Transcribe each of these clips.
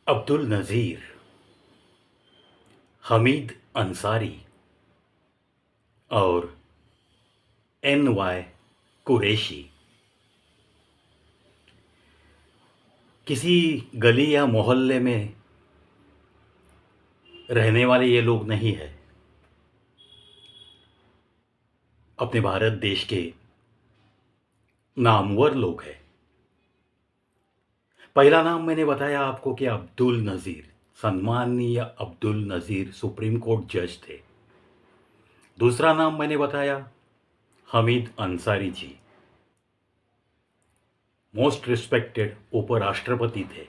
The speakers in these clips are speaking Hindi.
अब्दुल नज़ीर, हमीद अंसारी और NY कुरैशी किसी गली या मोहल्ले में रहने वाले ये लोग नहीं है। अपने भारत देश के नामवर लोग हैं। पहला नाम मैंने बताया आपको कि अब्दुल नज़ीर, सम्माननीय अब्दुल नज़ीर सुप्रीम कोर्ट जज थे। दूसरा नाम मैंने बताया हमीद अंसारी जी, मोस्ट रिस्पेक्टेड उपराष्ट्रपति थे।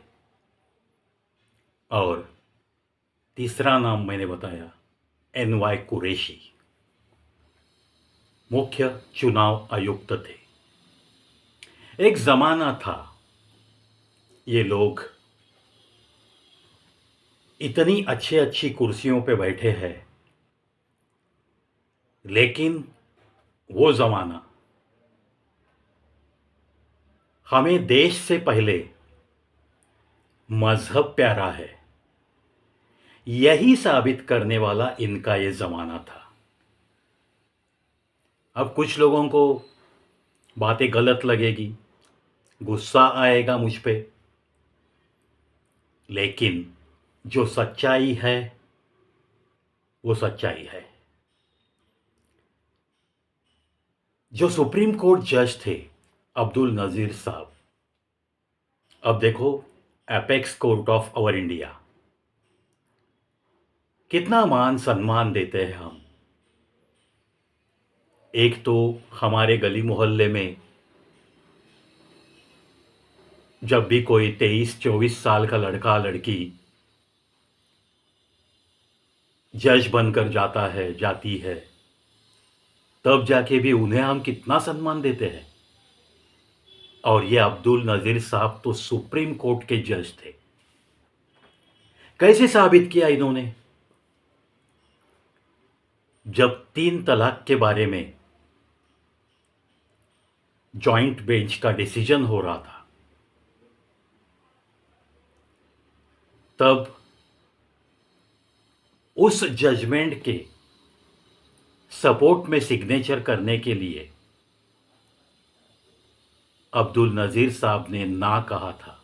और तीसरा नाम मैंने बताया NY कुरैशी, मुख्य चुनाव आयुक्त थे। एक जमाना था ये लोग इतनी अच्छी कुर्सियों पे बैठे हैं, लेकिन वो जमाना हमें देश से पहले मजहब प्यारा है, यही साबित करने वाला इनका ये जमाना था। अब कुछ लोगों को बातें गलत लगेगी, गुस्सा आएगा मुझ पे, लेकिन जो सच्चाई है वो सच्चाई है। जो सुप्रीम कोर्ट जज थे अब्दुल नज़ीर साहब, अब देखो apex court of our India, कितना मान सम्मान देते हैं हम। एक तो हमारे गली मोहल्ले में जब भी कोई 23-24 साल का लड़का लड़की जज बनकर जाता है, जाती है, तब जाके भी उन्हें हम कितना सम्मान देते हैं। और ये अब्दुल नज़ीर साहब तो सुप्रीम कोर्ट के जज थे। कैसे साबित किया इन्होंने? जब 3 तलाक के बारे में जॉइंट बेंच का डिसीजन हो रहा था, तब उस जजमेंट के सपोर्ट में सिग्नेचर करने के लिए अब्दुल नज़ीर साहब ने ना कहा था।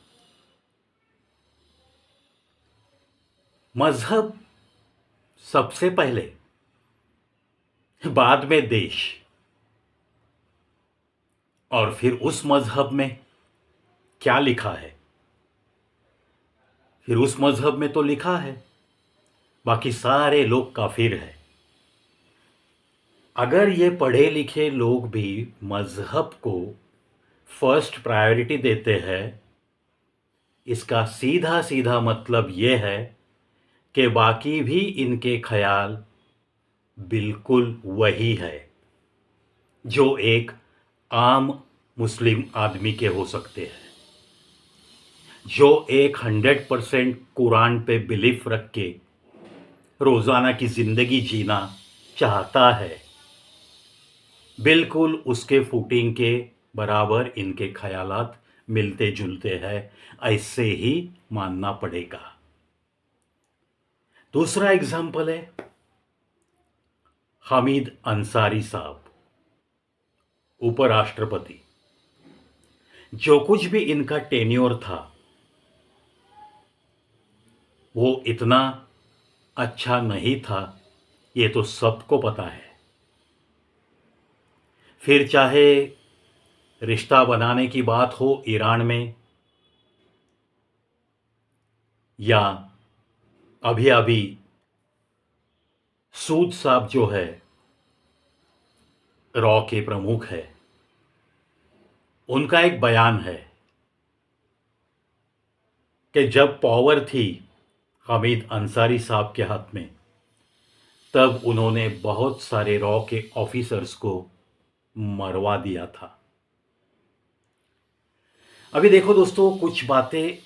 मजहब सबसे पहले, बाद में देश, और फिर उस मजहब में क्या लिखा है, फिर उस मजहब में तो लिखा है बाकी सारे लोग काफिर हैं। अगर ये पढ़े लिखे लोग भी मजहब को फर्स्ट प्रायोरिटी देते हैं, इसका सीधा सीधा मतलब ये है कि बाकी भी इनके ख्याल बिल्कुल वही है जो एक आम मुस्लिम आदमी के हो सकते हैं, जो एक 100% कुरान पे बिलीफ रख के रोज़ाना की ज़िंदगी जीना चाहता है। बिल्कुल उसके फुटिंग के बराबर इनके ख्यालात मिलते जुलते हैं, ऐसे ही मानना पड़ेगा। दूसरा एग्जाम्पल है हमीद अंसारी साहब, उपराष्ट्रपति। जो कुछ भी इनका टेन्योर था वो इतना अच्छा नहीं था, ये तो सबको पता है। फिर चाहे रिश्ता बनाने की बात हो ईरान में, या अभी अभी सूद साहब जो है रॉ के प्रमुख है, उनका एक बयान है कि जब पावर थी हमीद अंसारी साहब के हाथ में, तब उन्होंने बहुत सारे रॉ के ऑफिसर्स को मरवा दिया था। अभी देखो दोस्तों, कुछ बातें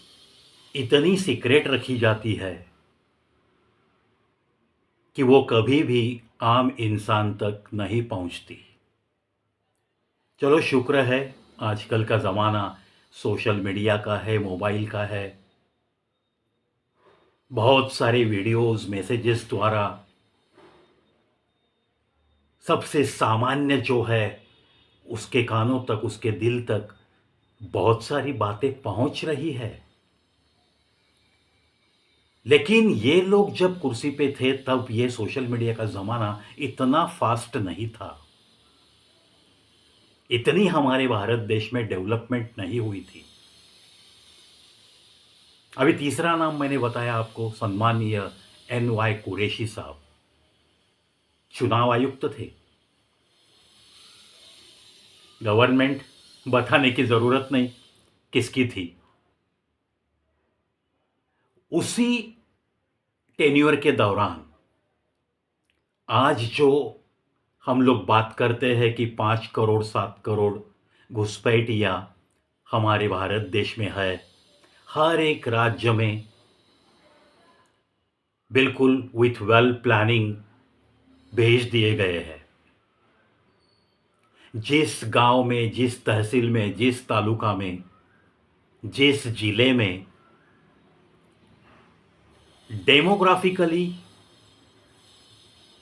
इतनी सीक्रेट रखी जाती है कि वो कभी भी आम इंसान तक नहीं पहुंचती। चलो शुक्र है आजकल का ज़माना सोशल मीडिया का है, मोबाइल का है, बहुत सारे वीडियोस, मैसेजेस द्वारा सबसे सामान्य जो है उसके कानों तक, उसके दिल तक बहुत सारी बातें पहुंच रही है। लेकिन ये लोग जब कुर्सी पे थे तब ये सोशल मीडिया का ज़माना इतना फास्ट नहीं था। इतनी हमारे भारत देश में डेवलपमेंट नहीं हुई थी। अभी तीसरा नाम मैंने बताया आपको, सम्मानीय एन.वाई. कुरैशी साहब चुनाव आयुक्त थे। गवर्नमेंट बताने की ज़रूरत नहीं किसकी थी। उसी टेन्योर के दौरान आज जो हम लोग बात करते हैं कि 5 करोड़ 7 करोड़ घुसपैठिया हमारे भारत देश में है, हर एक राज्य में बिल्कुल विथ वेल प्लानिंग भेज दिए गए हैं। जिस गांव में, जिस तहसील में, जिस तालुका में, जिस जिले में डेमोग्राफिकली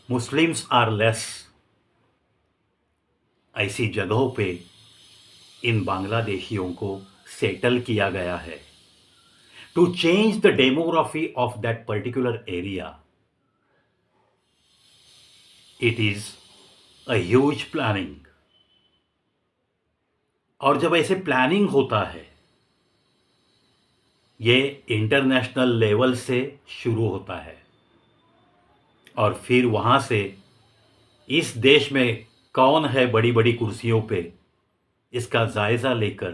मुस्लिम्स आर लेस, ऐसी जगहों पे इन बांग्लादेशियों को सेटल किया गया है। To change the demography of that particular area, it is a huge planning. और जब ऐसे प्लानिंग होता है, ये इंटरनेशनल लेवल से शुरू होता है और फिर वहां से इस देश में कौन है बड़ी बड़ी कुर्सियों पे, इसका जायजा लेकर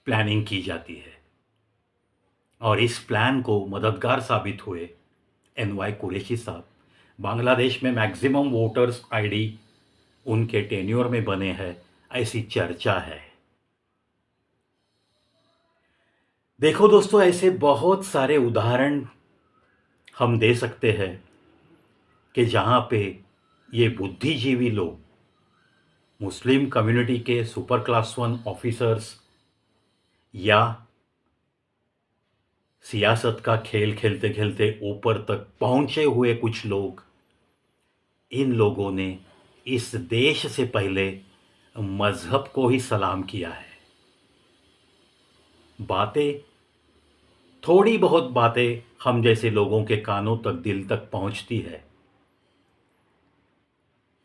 प्लानिंग की जाती है। और इस प्लान को मददगार साबित हुए एन.वाई. कुरैशी साहब। बांग्लादेश में मैक्सिमम वोटर्स आईडी उनके टेन्योर में बने हैं, ऐसी चर्चा है। देखो दोस्तों, ऐसे बहुत सारे उदाहरण हम दे सकते हैं कि जहां पे ये बुद्धिजीवी लोग, मुस्लिम कम्युनिटी के सुपर क्लास 1 ऑफिसर्स या सियासत का खेल खेलते खेलते ऊपर तक पहुंचे हुए कुछ लोग, इन लोगों ने इस देश से पहले मजहब को ही सलाम किया है। बातें, थोड़ी बहुत बातें हम जैसे लोगों के कानों तक, दिल तक पहुंचती है।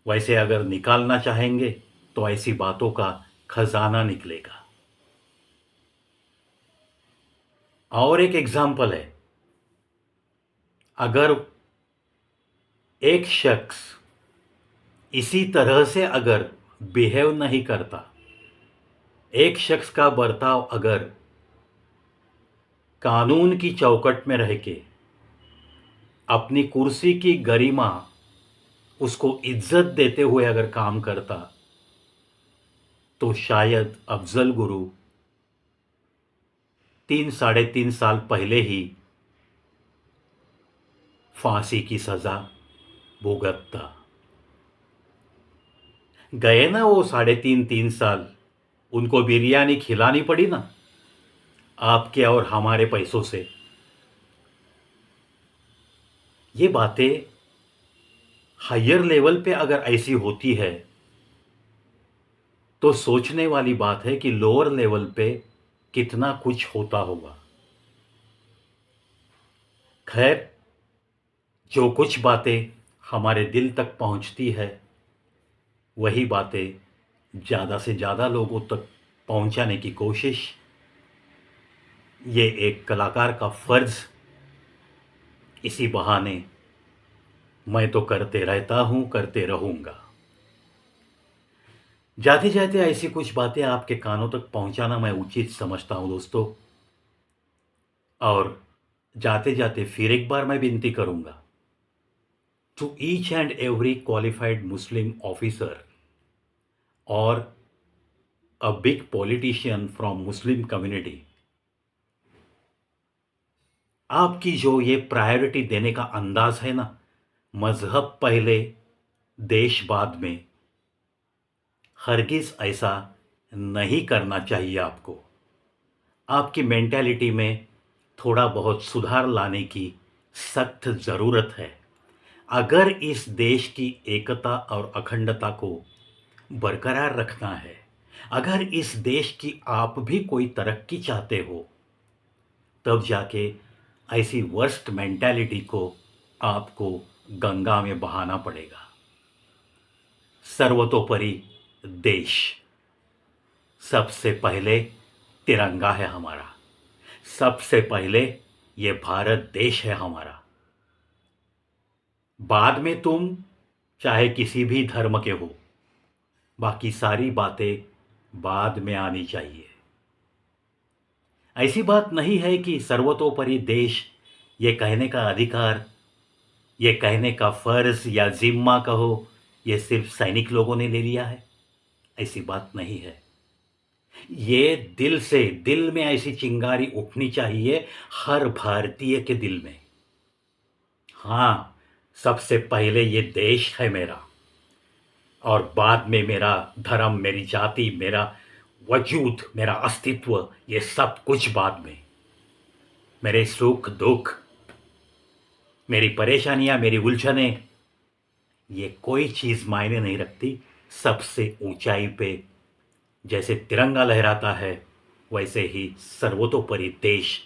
वैसे अगर निकालना चाहेंगे तो ऐसी बातों का खजाना निकलेगा। और एक एग्जाम्पल है, अगर एक शख्स इसी तरह से अगर बिहेव नहीं करता, एक शख्स का बर्ताव अगर कानून की चौकट में रह के अपनी कुर्सी की गरिमा, उसको इज्जत देते हुए अगर काम करता, तो शायद अफजल गुरु 3-3.5 साल पहले ही फांसी की सजा भुगतता। गए ना वो 3.5-3 साल, उनको बिरयानी खिलानी पड़ी ना, आपके और हमारे पैसों से। ये बातें हायर लेवल पे अगर ऐसी होती है तो सोचने वाली बात है कि लोअर लेवल पे कितना कुछ होता होगा। खैर, जो कुछ बातें हमारे दिल तक पहुंचती है, वही बातें ज़्यादा से ज़्यादा लोगों तक पहुंचाने की कोशिश, ये एक कलाकार का फर्ज इसी बहाने मैं तो करते रहता हूं, करते रहूंगा। जाते जाते ऐसी कुछ बातें आपके कानों तक पहुंचाना मैं उचित समझता हूं दोस्तों। और जाते जाते फिर एक बार मैं विनती करूंगा, to each and every qualified Muslim officer और a big politician from Muslim community, आपकी जो ये प्रायोरिटी देने का अंदाज है ना, मजहब पहले देश बाद में, हरगिज ऐसा नहीं करना चाहिए आपको। आपकी मेंटालिटी में थोड़ा बहुत सुधार लाने की सख्त ज़रूरत है। अगर इस देश की एकता और अखंडता को बरकरार रखना है, अगर इस देश की आप भी कोई तरक्की चाहते हो, तब जाके ऐसी वर्स्ट मेंटालिटी को आपको गंगा में बहाना पड़ेगा। सर्वतोपरि देश, सबसे पहले तिरंगा है हमारा, सबसे पहले ये भारत देश है हमारा। बाद में तुम चाहे किसी भी धर्म के हो, बाकी सारी बातें बाद में आनी चाहिए। ऐसी बात नहीं है कि सर्वतोपरि देश ये कहने का अधिकार, ये कहने का फर्ज या जिम्मा कहो, ये सिर्फ सैनिक लोगों ने ले लिया है। ऐसी बात नहीं है। ये दिल से, दिल में ऐसी चिंगारी उठनी चाहिए हर भारतीय के दिल में। हाँ, सबसे पहले ये देश है मेरा, और बाद में मेरा धर्म, मेरी जाति, मेरा वजूद, मेरा अस्तित्व, ये सब कुछ बाद में। मेरे सुख दुख, मेरी परेशानियां, मेरी उलझनें, ये कोई चीज़ मायने नहीं रखती। सबसे ऊंचाई पे जैसे तिरंगा लहराता है, वैसे ही सर्वतोपरि देश,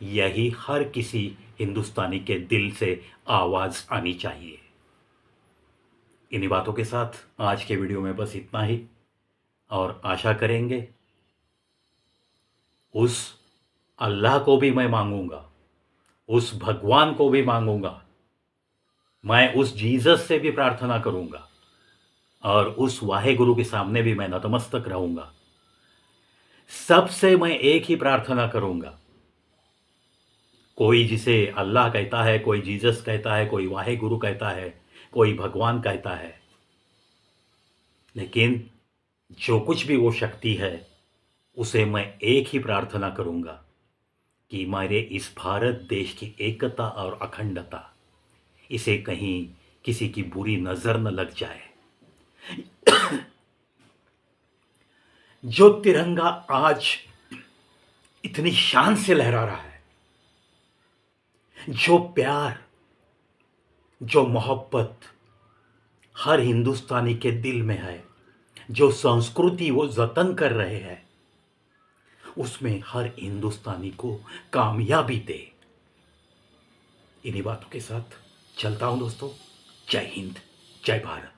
यही हर किसी हिंदुस्तानी के दिल से आवाज़ आनी चाहिए। इन्हीं बातों के साथ आज के वीडियो में बस इतना ही, और आशा करेंगे उस अल्लाह को भी मैं मांगूंगा, उस भगवान को भी मांगूंगा, मैं उस जीसस से भी प्रार्थना करूंगा, और उस वाहे गुरु के सामने भी मैं नतमस्तक रहूंगा। सबसे मैं एक ही प्रार्थना करूंगा। कोई जिसे अल्लाह कहता है, कोई जीसस कहता है, कोई वाहे गुरु कहता है, कोई भगवान कहता है, लेकिन जो कुछ भी वो शक्ति है, उसे मैं एक ही प्रार्थना करूंगा कि मेरे इस भारत देश की एकता और अखंडता, इसे कहीं किसी की बुरी नजर न लग जाए। जो तिरंगा आज इतनी शान से लहरा रहा है, जो प्यार, जो मोहब्बत हर हिंदुस्तानी के दिल में है, जो संस्कृति वो जतन कर रहे हैं, उसमें हर हिंदुस्तानी को कामयाबी दे। इन्हीं बातों के साथ चलता हूं दोस्तों। जय हिंद, जय भारत।